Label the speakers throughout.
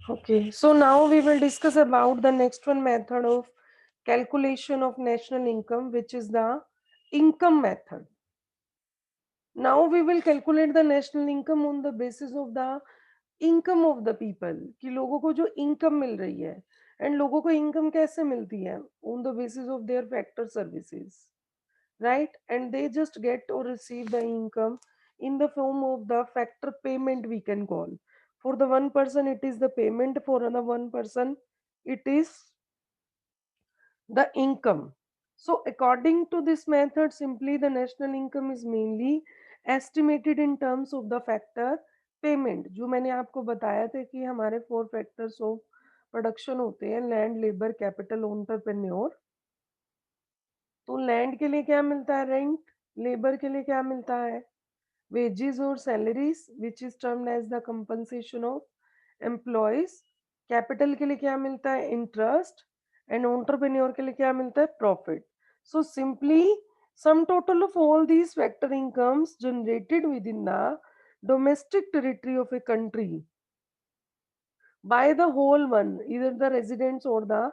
Speaker 1: Okay, so now we will discuss about the next one method of calculation of national income, which is the income method. Now we will calculate the national income on the basis of the income of the people, कि लोगों को जो income मिल रही है, and लोगों को income कैसे मिलती है, on the basis of their factor services, right? And they just get or receive the income in the form of the factor payment, we can call. For the one person it is the payment, for another one person it is the income. So according to this method, simply the national income is mainly estimated in terms of the factor payment. जो मैंने आपको बताया था कि हमारे 4 factors of production होते हैं, land, labour, capital, entrepreneur. तो लैंड के लिए क्या मिलता है, रेंट. लेबर के लिए क्या मिलता है, wages or salaries, which is termed as the compensation of employees. Capital के लिए क्या मिलता है, इंटरेस्ट. एंड एंटरप्रेन्योर के लिए क्या मिलता है, profit. So simply sum total of all these factor incomes generated within the domestic territory of a country by the whole one, either the residents or the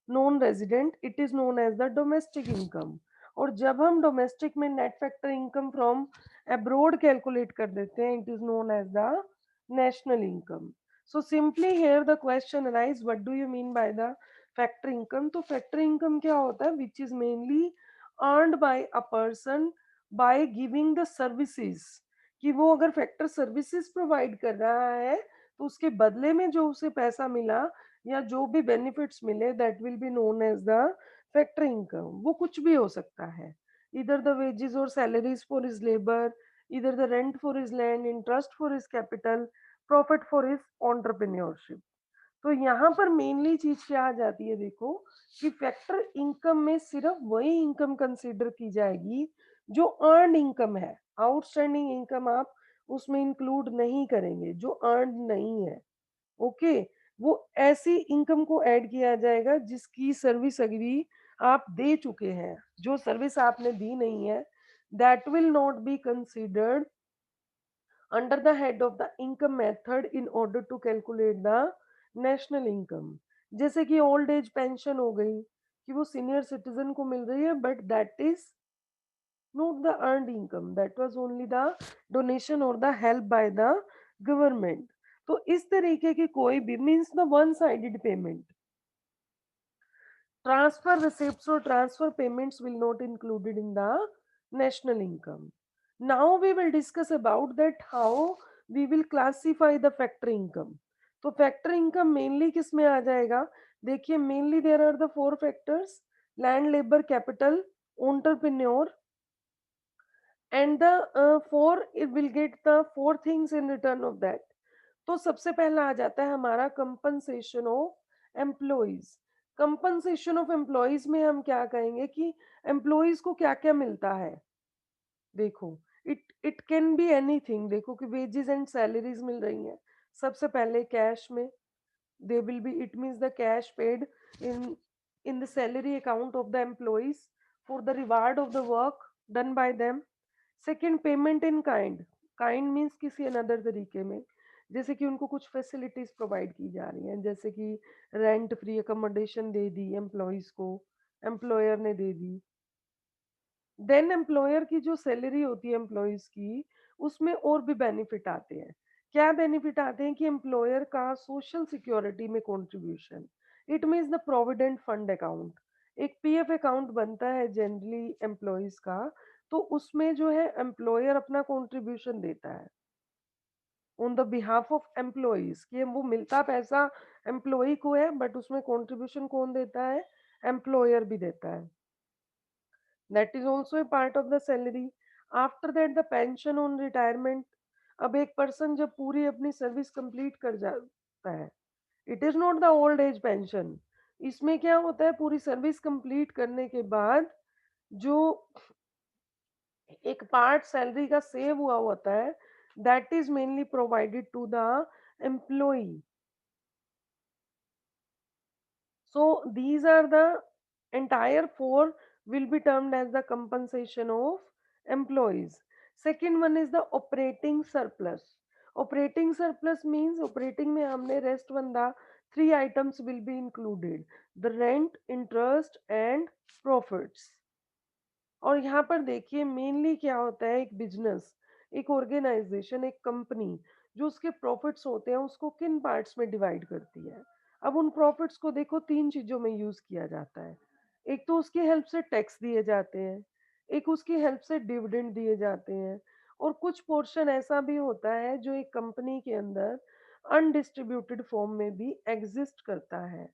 Speaker 1: non-resident, it is known as the domestic income. और जब हम domestic में net factor income from abroad calculate कर देते हैं, it is known as the national income. So simply here the question arise, what do you mean by the factor income. तो factor income क्या होता है, which is mainly earned by a person by giving the services. कि वो अगर factor services provide कर रहा है तो उसके बदले में जो उसे पैसा मिला या जो भी बेनिफिट्स मिले, that will be known as the factor income. वो कुछ भी हो सकता है, इधर द वेजेस और सैलरीज फॉर हिज लेबर, इधर the rent for his land, interest for his capital, profit for his entrepreneurship. तो यहाँ पर मेनली चीज क्या आ जाती है, देखो कि फैक्टर इनकम में सिर्फ वही इनकम कंसीडर की जाएगी जो अर्न इनकम है. आउटस्टैंडिंग इनकम आप उसमें इंक्लूड नहीं करेंगे जो अर्न नहीं है. ओके, वो ऐसी इनकम को ऐड किया जाएगा जिसकी सर्विस अभी आप दे चुके हैं. जो सर्विस आपने दी नहीं है, that will not be considered under the head of the income method in order to calculate the national income. जैसे कि ओल्ड एज पेंशन हो गई, कि वो सीनियर सिटीजन को मिल रही है, but that is not the earned income, that was only the donation or the help by the government. तो इस तरीके की कोई भी means the one sided payment, transfer receipts or transfer payments will not included in the national income. Now we will discuss about that how we will classify the factor income. तो factor income mainly किस में आ जाएगा, देखिए mainly there are the 4 factors: land, labor, capital, entrepreneur, and the 4 it will get the 4 things in return of that. तो सबसे पहला आ जाता है हमारा compensation of employees. Compensation of employees में हम क्या कहेंगे कि एम्प्लॉइज को क्या क्या मिलता है. देखो, it it can be anything. देखो कि वेजेस एंड सैलरीज मिल रही हैं. सबसे पहले कैश में, they will be, it means the cash paid in the salary account of the employees for the reward of the work done by them. Second, payment in kind. Kind means किसी another तरीके में, जैसे कि उनको कुछ facilities provide की जा रही हैं, जैसे कि रेंट फ्री अकोमोडेशन दे दी एम्प्लॉइज को, एम्प्लॉयर ने दे दी. देन एम्प्लॉयर की जो सैलरी होती है एम्प्लॉइज की, उसमें और भी बेनिफिट आते हैं. क्या बेनिफिट आते हैं कि एम्प्लॉयर का सोशल सिक्योरिटी में contribution, it means the provident fund account. एक पीएफ अकाउंट बनता है जनरली एम्प्लॉइज का, तो उसमें जो है एम्प्लॉयर अपना कंट्रीब्यूशन देता है on the behalf of employees, कि वो मिलता पैसा एम्प्लॉय को है, बट उसमें कंट्रीब्यूशन कौन देता है, एम्प्लॉयर भी देता है. That is also a part of the salary. After that the pension on retirement. अब एक पर्सन जब पूरी अपनी सर्विस कंप्लीट कर जाता है, it is not the old age pension. इसमें क्या होता है, पूरी सर्विस कंप्लीट करने के बाद जो एक पार्ट सैलरी का सेव हुआ होता है, that is mainly provided to the employ. So these are the entire 4 will be termed as the compensation of employees. Second one is the operating surplus. Operating surplus means operating में हमने rest बंदा 3 items will be included, the rent, interest and profits. और यहाँ पर देखिए mainly क्या होता है, एक बिजनेस, एक ऑर्गेनाइजेशन, एक कंपनी जो उसके प्रॉफिट्स होते हैं उसको किन पार्ट्स में डिवाइड करती है। अब उन प्रॉफिट्स को देखो 3 चीजों में यूज किया जाता है। एक तो उसकी हेल्प से टैक्स दिए जाते हैं, एक उसकी हेल्प से डिविडेंड दिए जाते हैं, और कुछ पोर्शन ऐसा भी होता है जो एक कंपनी के अंदर अनडिस्ट्रीब्यूटेड फॉर्म में भी एग्जिस्ट करता है।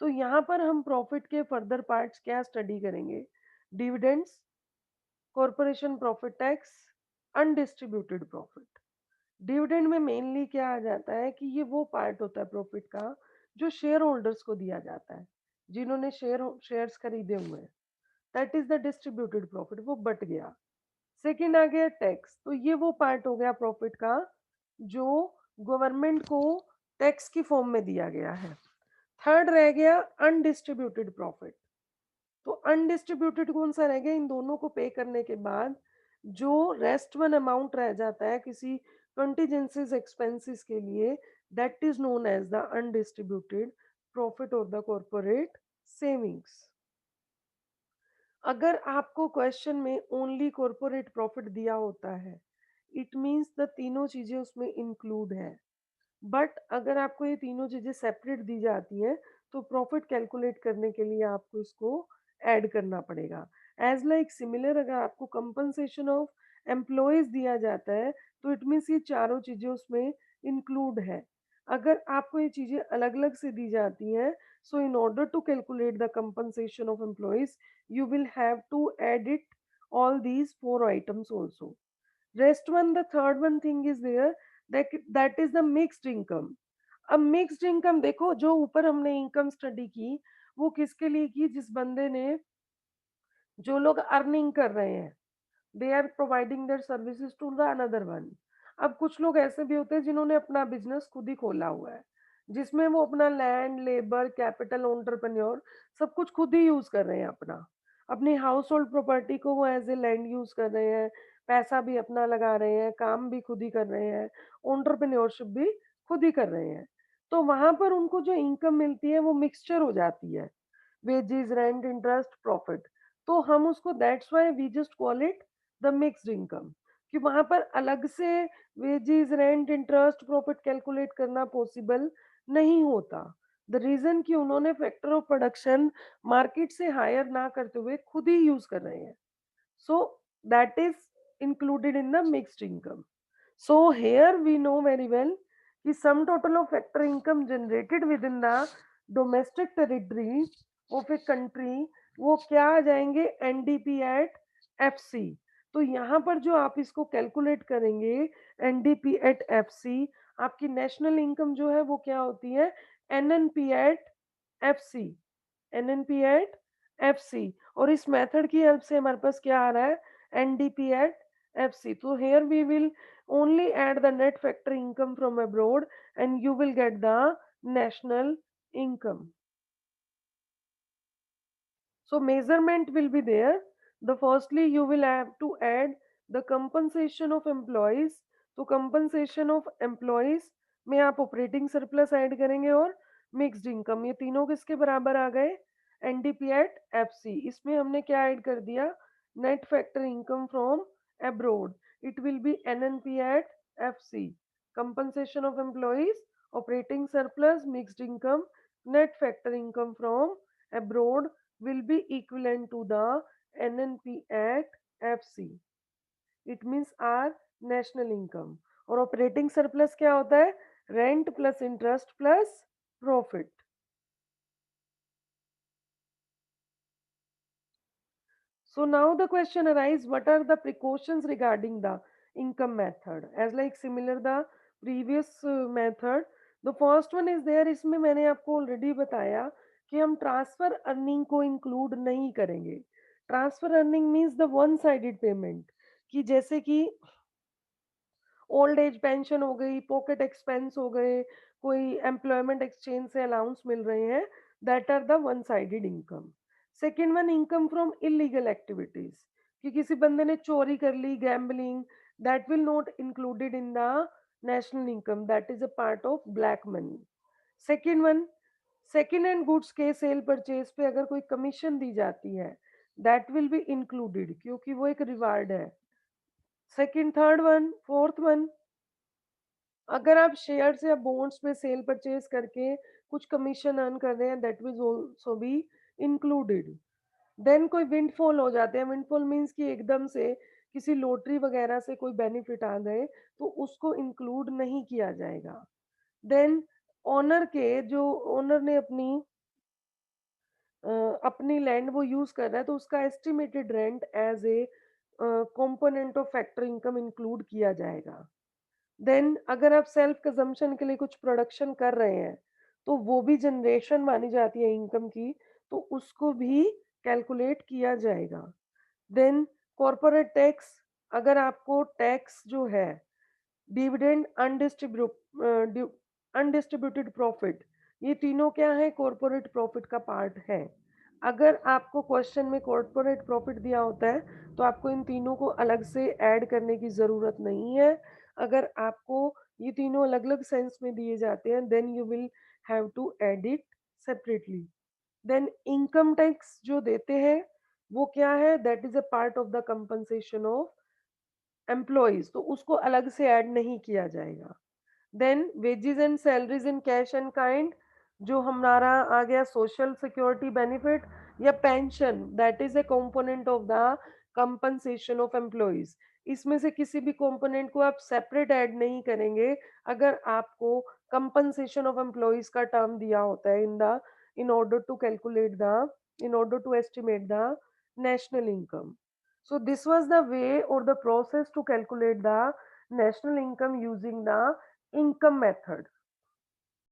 Speaker 1: तो यहाँ पर हम प्रॉफिट के फर्दर पार्ट्स क्या स्टडी करेंगे, dividends, corporation profit tax, undistributed profit. Dividend में मेनली क्या आ जाता है कि ये वो पार्ट होता है प्रॉफिट का जो शेयर होल्डर्स को दिया जाता है, जिन्होंने शेयर्स खरीदे हुए हैं, that is the distributed profit, वो बट गया। सेकेंड आ गया टैक्स, तो ये वो पार्ट हो गया प्रॉफिट का जो गवर्नमेंट को टैक्स की फॉर्म में दिया गया है। थर्ड रह गया अनडिस्ट्रीब्यूटेड प्रॉफिट। तो अनडिस्ट्रीब्यूटेड कौन सा रह गया, इन दोनों को पे करने के बाद जो रेस्ट वन अमाउंट रह जाता है किसी कंटीजेंसीज एक्सपेंसेस के लिए, that is known as the undistributed profit और द कॉर्पोरेट सेविंग्स। अगर आपको क्वेश्चन में ओनली कॉर्पोरेट प्रॉफिट दिया होता है, इट मींस द तीनों चीजें उसमें इंक्लूड है। बट अगर आपको ये तीनों चीजें सेपरेट दी जाती हैं तो प्रॉफिट कैलकुलेट करने के लिए आपको इसको ऐड करना पड़ेगा। एज लाइक सिमिलर, अगर आपको कंपनसेशन ऑफ एम्प्लॉयज दिया जाता है तो इट मीन्स ये चारों चीजें उसमें इंक्लूड है। अगर आपको ये चीजें अलग अलग से दी जाती हैं, so in order to calculate the compensation of employees you will have to add it all these four items also. Rest one, the third one thing is there, that is the mixed income. अब mixed income देखो, जो ऊपर हमने income study की वो किसके लिए की, जिस बंदे ने, जो लोग अर्निंग कर रहे हैं, they are providing their services to the another one. अब कुछ लोग ऐसे भी होते हैं जिन्होंने अपना बिजनेस खुद ही खोला हुआ है, जिसमें वो अपना लैंड, लेबर, कैपिटल, एंटरप्रेन्योर सब कुछ खुद ही यूज कर रहे हैं अपना, अपनी हाउस होल्ड प्रॉपर्टी को वो एज ए लैंड यूज कर रहे हैं, पैसा भी अपना लगा रहे हैं, काम भी खुद ही कर रहे हैं, एंटरप्रेन्योरशिप भी खुद ही कर रहे हैं। तो वहां पर उनको जो इनकम मिलती है वो मिक्सचर हो जाती है, वेजेस, रेंट, इंटरेस्ट, प्रॉफिट। तो हम उसको, that's why we just call it the mixed income, कि वहां पर अलग से wages, rent, interest, profit calculate करना पॉसिबल नहीं होता। द रीजन कि उन्होंने फैक्टर ऑफ प्रोडक्शन मार्केट से हायर ना करते हुए खुद ही यूज कर रहे हैं। So that is included in the mixed income. So here we know very well कि sum total of factor income generated within the domestic territory of a country वो क्या आ जाएंगे, एनडीपी एट एफसी। तो यहाँ पर जो आप इसको कैलकुलेट करेंगे एनडीपी एट एफसी, आपकी नेशनल इनकम जो है वो क्या होती है, NNP at FC, NNP at FC. और इस मेथड की हेल्प से हमारे पास क्या आ रहा है, एनडीपी एट एफसी। तो here we will only add the net factor income from abroad and you will get the national income. So measurement will be there. The firstly you will have to add the compensation of employees. तो compensation of employees में आप operating surplus add करेंगे और mixed income, ये तीनों किसके बराबर आ गए, एनडीपी एट एफसी। इसमें हमने क्या ऐड कर दिया, net factor income from abroad, it will be NNP at FC, compensation of employees, operating surplus, mixed income, net factor income from abroad will be equivalent to the NNP at FC. It means our national income. और operating surplus क्या होता है, rent plus interest plus profit. So now the question arises, what are the precautions regarding the income method? As like similar the previous method, the first one is there, इसमें मैंने आपको already बताया कि हम transfer earning को include नहीं करेंगे। Transfer earning means the one sided payment, कि जैसे कि ओल्ड एज पेंशन हो गई, पॉकेट एक्सपेंस हो गए, कोई एम्प्लॉयमेंट एक्सचेंज से अलाउंस मिल रहे हैं, that are the one sided income. Second one, income from illegal activities, कि किसी बंदे ने चोरी कर ली, gambling, that will not included in the national income, that is a part of black money. Second one, second hand goods के cell purchase पे अगर कोई कमीशन दी जाती है, दैट विल बी इंक्लूडेड, क्योंकि वो एक रिवार्ड है. Second, third one, fourth one, अगर आप शेयर्स या बॉन्ड्स पे सेल परचेज करके कुछ कमीशन अर्न कर रहे हैं, that will also be included. Then कोई विंडफॉल हो जाते हैं. विंडफॉल मीन्स कि एकदम से किसी लॉटरी वगैरह से कोई बेनिफिट आ गए, तो उसको इंक्लूड नहीं किया जाएगा. देन ओनर के, जो ओनर ने अपनी लैंड वो यूज कर रहा है, तो उसका estimated rent as a component of factor income include किया जाएगा. देन अगर आप सेल्फ कंजम्पशन के लिए कुछ प्रोडक्शन कर रहे हैं, तो वो भी जनरेशन मानी जाती है इनकम की, तो उसको भी कैलकुलेट किया जाएगा. देन कॉर्पोरेट टैक्स, अगर आपको टैक्स जो है, डिविडेंड, अनडिस्ट्रीब्यूटेड प्रॉफिट, ये तीनों क्या है, कॉर्पोरेट प्रॉफिट का पार्ट है. अगर आपको क्वेश्चन में कॉर्पोरेट प्रॉफिट दिया होता है, तो आपको इन तीनों को अलग से ऐड करने की ज़रूरत नहीं है. अगर आपको ये तीनों अलग-अलग सेंस में दिए जाते हैं, then you will have to add it separately. Then income tax जो देते हैं, वो क्या है, that is a part of the compensation of employees, तो उसको अलग से ऐड नहीं किया जाएगा. Then wages and salaries in cash and kind, जो हमारा आ गया सोशल सिक्योरिटी बेनिफिट या pension, that is a component of the compensation of employees. इसमें से किसी भी कंपोनेंट को आप सेपरेट ऐड नहीं करेंगे अगर आपको कंपनसेशन ऑफ एम्प्लॉइज का टर्म दिया होता है in order to calculate the in order to estimate the national income. So this was the way or the process to calculate the national income using the income method.